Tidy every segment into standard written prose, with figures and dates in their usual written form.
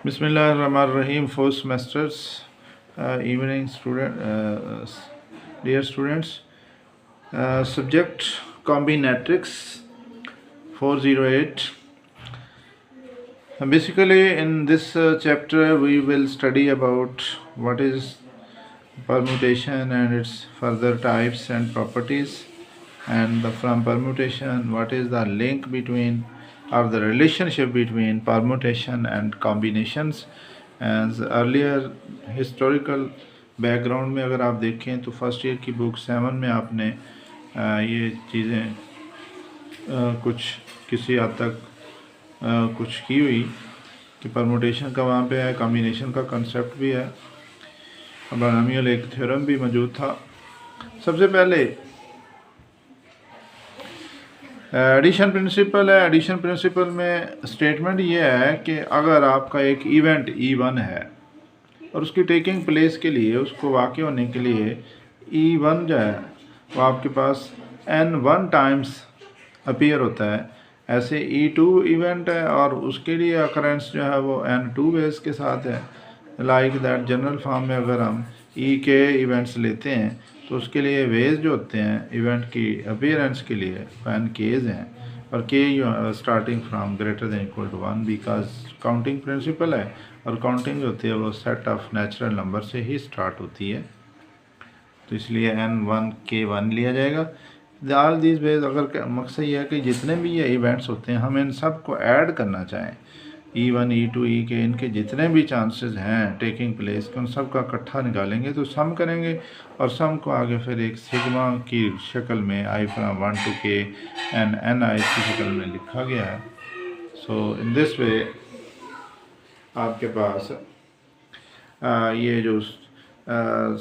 Bismillahirrahmanirrahim. Fourth semesters, dear students. Subject combinatorics 408. Basically, in this chapter, we will study about what is permutation and its further types and properties, and from permutation, what is the link between or the relationship between permutation and combinations. As earlier historical background में अगर आप देखें तो first year की book 7 में आपने ये चीज़ें कुछ किसी हद तक कुछ की हुई कि परमुटेशन का वहाँ पे है, कॉम्बिनेशन का कंसेप्ट भी है, बायनोमियल एक थ्योरम भी मौजूद था। सबसे पहले एडिशन प्रिंसिपल है। एडिशन प्रिंसिपल में स्टेटमेंट ये है कि अगर आपका एक इवेंट E1 है और उसकी टेकिंग प्लेस के लिए, उसको वाक़ होने के लिए E1 जो है वो आपके पास N1 टाइम्स अपीयर होता है, ऐसे E2 इवेंट है और उसके लिए अकरेंस जो है वो N2 बेस के साथ है। लाइक दैट जनरल फॉर्म में अगर हम E के इवेंट्स लेते हैं तो उसके लिए वेज जो होते हैं इवेंट की अपीयरेंस के लिए एन केज हैं, और K starting from greater than equal to 1 because counting principle है और काउंटिंग जो होती है वो सेट ऑफ नेचुरल नंबर से ही स्टार्ट होती है, तो इसलिए N1 K1 लिया जाएगा। ऑल दीज वेज अगर मकसद ये है कि जितने भी ये इवेंट्स होते हैं हम इन सब को ऐड करना चाहें, E1 E2 E के इनके जितने भी चांसेस हैं टेकिंग प्लेस के उन सब का इकट्ठा निकालेंगे तो सम करेंगे और सम को आगे फिर एक सिग्मा की शक्ल में I from 1 to K and Ni की शक्ल में लिखा गया है। सो इन दिस वे आपके पास ये जो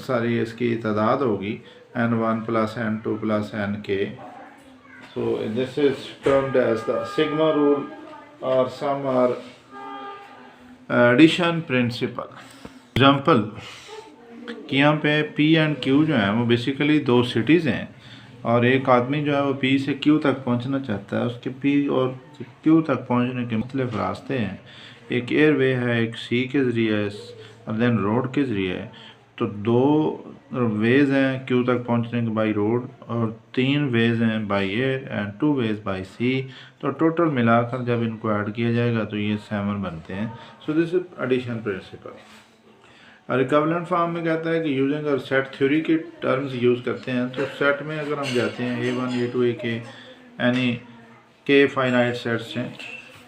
सारी इसकी तादाद होगी N1 plus N2 plus Nk। So this is termed as the sigma rule or sum or addition principle. Example कि यहाँ पे P एंड Q जो है वो बेसिकली दो सिटीज़ हैं और एक आदमी जो है वो P से Q तक पहुँचना चाहता है। उसके P और Q तक पहुँचने के मुख्तलिफ रास्ते हैं, एक एयरवे है, एक सी के ज़रिए है और देन रोड के ज़रिए है। तो दो वेज हैं Q तक पहुंचने के बाई रोड और 3 वेज हैं by air and 2 ways by sea. तो टोटल मिलाकर जब इनको ऐड किया जाएगा तो ये 7 बनते हैं। So this is addition principle. और इक्विवेलेंट फॉर्म में कहता है कि यूजिंग और सेट थ्योरी के टर्म्स यूज़ करते हैं। तो सेट में अगर हम जाते हैं A1 A2 AK यानी के फाइनाइट सेट्स हैं,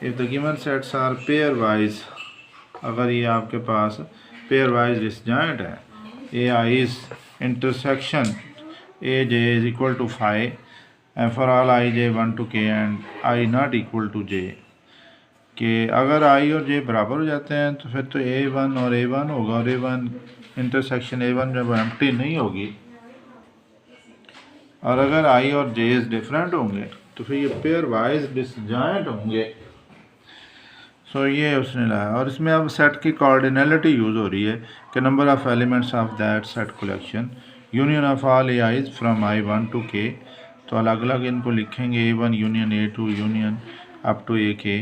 if the given sets are pairwise, अगर ये आपके पास पेयर वाइज डिसजॉइंट है, AI is intersection AJ is equal to 5 and for all IJ 1 to K and I not equal to J, कि अगर I और J बराबर हो जाते हैं तो फिर तो A1 और A1 होगा और A1 इंटरसेक्शन A1 जब एम्प्टी नहीं होगी और अगर I और J डिफरेंट होंगे तो फिर ये पेयर वाइज डिसजॉइंट होंगे। सो ये उसने लाया और इसमें अब सेट की कोऑर्डिनलिटी यूज़ हो रही है कि number of elements of that set collection union of all AIs from I1 to K। तो अलग अलग इनको लिखेंगे A1 union A2 union up to AK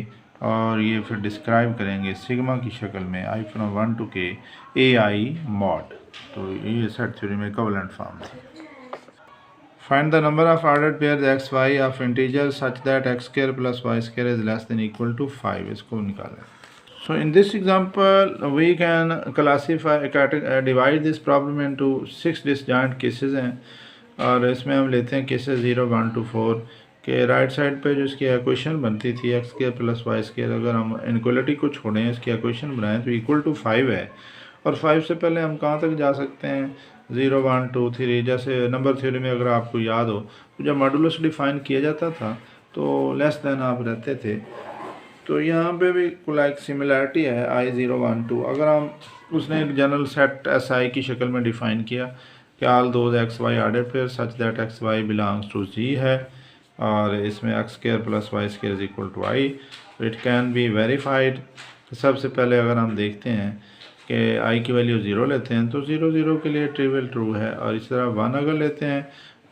और ये फिर डिस्क्राइब करेंगे सिग्मा की शक्ल में I from 1 to K AI mod. तो ये सेट थ्योरी में इक्विवेलेंट फॉर्म थी। Find the number of ordered pairs x y of integers such that x square plus y square is less than equal to 5। इसको निकालें। So in this example we can classify divide this problem into 6 disjoint cases हैं और इसमें हम लेते हैं cases 0 1 to 4 के right side पे जो इसकी इक्वेशन बनती थी X square plus Y square, अगर हम इनक्वलिटी को छोड़ें इसकी इक्वेशन बनाएं तो इक्वल टू 5 है। और 5 से पहले हम कहाँ तक जा सकते हैं 0 1 2 3, जैसे नंबर थ्योरी में अगर आपको याद हो तो जब मॉडुलस डिफाइन किया जाता था तो लेस देन आप रहते थे। तो यहाँ पे भी लाइक सिमिलरिटी है I 0 1 2। अगर हम उसने एक जनरल सेट SI की शक्ल में डिफाइन किया कि all those x y order pair such that x y belongs to G है और इसमें x square plus Y square is equal to I, it can be verified. सबसे पहले अगर हम देखते हैं कि I की वैल्यू 0 लेते हैं तो 0 0 के लिए ट्रिवियल ट्रू है, और इस तरह 1 अगर लेते हैं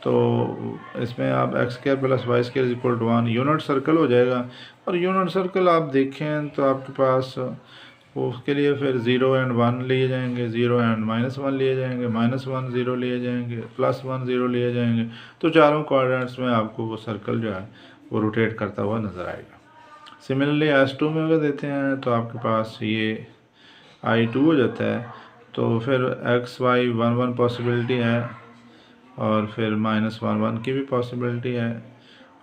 तो इसमें आप x square plus Y square is equal to 1 unit circle हो जाएगा। और यूनिट सर्कल आप देखें तो आपके पास उसके लिए फिर 0 एंड 1 लिए जाएंगे, 0 एंड -1 लिए जाएंगे, -1 0 लिए जाएंगे, +1 0 लिए जाएंगे। तो चारों कोऑर्डिनेट्स में आपको वो सर्कल जो है वो रोटेट करता हुआ नज़र आएगा। सिमिलरली S2 में अगर देते हैं तो आपके पास ये I2 हो जाता है। तो फिर x y 1 1 पॉसिबिलिटी है और फिर -1 1 की भी पॉसिबिलिटी है,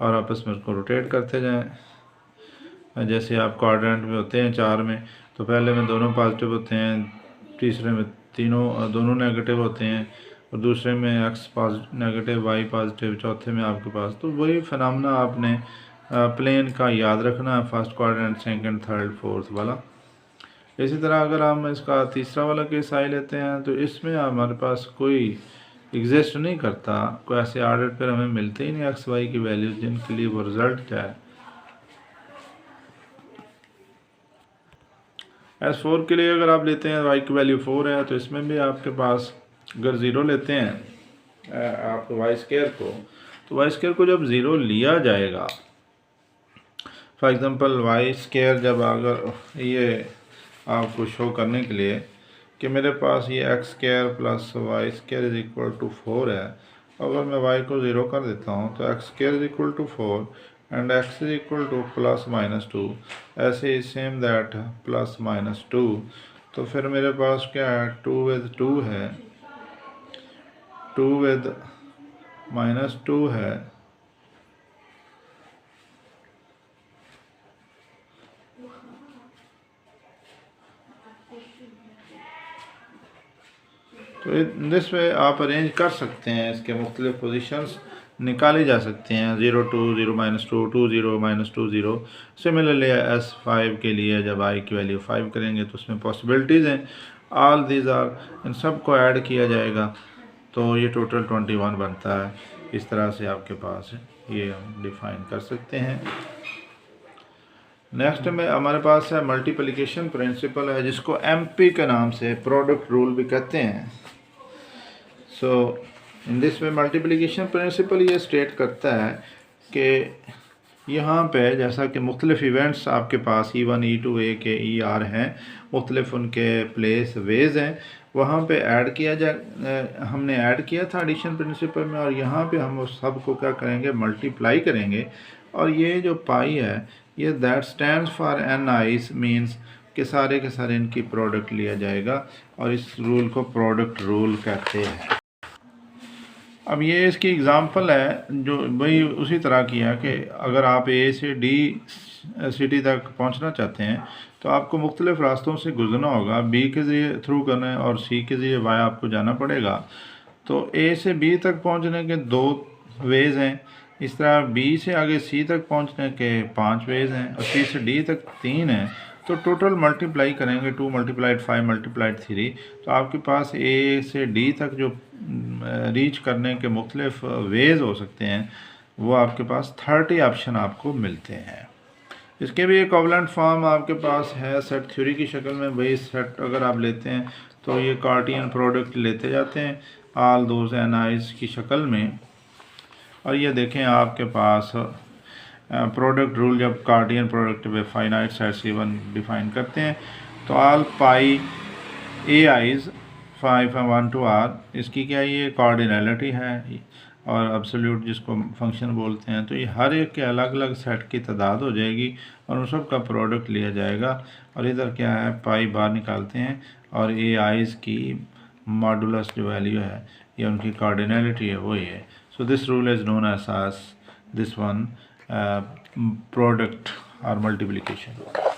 और आपस में उसको रोटेट करते जाएं। जैसे आप कोऑर्डिनेट में होते हैं 4 में, तो पहले में दोनों पॉजिटिव होते हैं, तीसरे में दोनों नेगेटिव होते हैं, और दूसरे में x नेगेटिव y पॉजिटिव, चौथे में आपके पास। तो वही फिनोमेना आपने प्लेन का याद रखना है, first coordinate, second, third, fourth वाला। इसी तरह अगर हम इसका तीसरा वाला केस आई लेते हैं तो इसमें हमारे पास कोई एग्जिस्ट नहीं करता, कोई ऐसे आर्डर पर हमें मिलते ही नहीं एक्स वाई की वैल्यूज जिनके लिए वो रिजल्ट जाए। S4 के लिए अगर आप लेते हैं y की वैल्यू 4 है, तो इसमें भी आपके पास अगर 0 लेते हैं आप वाई स्क्वायर को, तो वाई स्क्वायर को जब 0 लिया जाएगा, फॉर एग्जांपल वाई स्क्वायर जब अगर ये आपको शो करने के लिए कि मेरे पास ये x square plus Y square is equal to 4 है, अगर मैं y को 0 कर देता हूँ तो x square is equal to 4 and x is equal to +-2, ऐसे ही सेम दैट +-2। तो फिर मेरे पास क्या है, 2 with 2 है, 2 with -2 है, तो दिस वे आप अरेंज कर सकते हैं, इसके मुख्तलिफ पोजीशंस निकाले जा सकते हैं, 0 2 0 -2 2 0 -2 0। सिमिलरली S5 के लिए जब i की वैल्यू 5 करेंगे तो उसमें पॉसिबिलिटीज़ हैं, ऑल दीज आर, इन सब को ऐड किया जाएगा तो ये टोटल 21 बनता है। इस तरह से आपके पास ये हम डिफ़ाइन कर सकते हैं। नेक्स्ट में हमारे पास है मल्टीप्लिकेशन प्रिंसिपल है, जिसको MP के नाम से प्रोडक्ट रूल भी कहते हैं। So in this way multiplication principle ये स्टेट करता है कि यहाँ पे जैसा कि मुख्तलिफ इवेंट्स आपके पास E1 E2 A के ER हैं, मुख्तलिफ उनके प्लेस वेज हैं, वहाँ पे ऐड किया हमने ऐड किया था एडिशन प्रिंसिपल में, और यहाँ पे हम उस सब को क्या करेंगे, मल्टीप्लाई करेंगे। और ये जो पाई है ये that stands for n i's means कि सारे के सारे इनकी प्रोडक्ट लिया जाएगा, और इस रूल को प्रोडक्ट रूल कहते हैं। अब ये इसकी एग्ज़ाम्पल है जो वही उसी तरह की है कि अगर आप A से D सिटी तक पहुंचना चाहते हैं तो आपको मुख्तलिफ रास्तों से गुजरना होगा, B के ज़रिए थ्रू करना है और C के ज़रिए वाया आपको जाना पड़ेगा। तो A से B तक पहुंचने के 2 वेज़ हैं, इस तरह B से आगे C तक पहुंचने के 5 वेज़ हैं, और C से D तक 3 हैं। तो टोटल मल्टीप्लाई करेंगे 2 × 5 × 3, तो आपके पास A से D तक जो रीच करने के मुख्तलिफ वेज़ हो सकते हैं वो आपके पास 30 ऑप्शन आपको मिलते हैं। इसके भी इक्विवेलेंट फॉर्म आपके पास है सेट थ्योरी की शक्ल में। वही सेट अगर आप लेते हैं तो ये कार्टियन प्रोडक्ट लेते जाते हैं ऑल दोज n i's की शक्ल में, और ये देखें आपके पास प्रोडक्ट रूल जब कार्टियन प्रोडक्ट पे फाइनाइट सेट C1 डिफाइन करते हैं तो all pi ai's 5 and 1 to r, इसकी क्या ये कार्डिनलिटी है, और एब्सोल्यूट जिसको फंक्शन बोलते हैं। तो ये हर एक के अलग अलग सेट की तादाद हो जाएगी और उन सब का प्रोडक्ट लिया जाएगा, और इधर क्या है पाई बाहर निकालते हैं, और ai's की मॉडुलस जो वैल्यू है या उनकी कार्डिनलिटी है वही है। So this rule is known as this one product और मल्टीप्लिकेशन।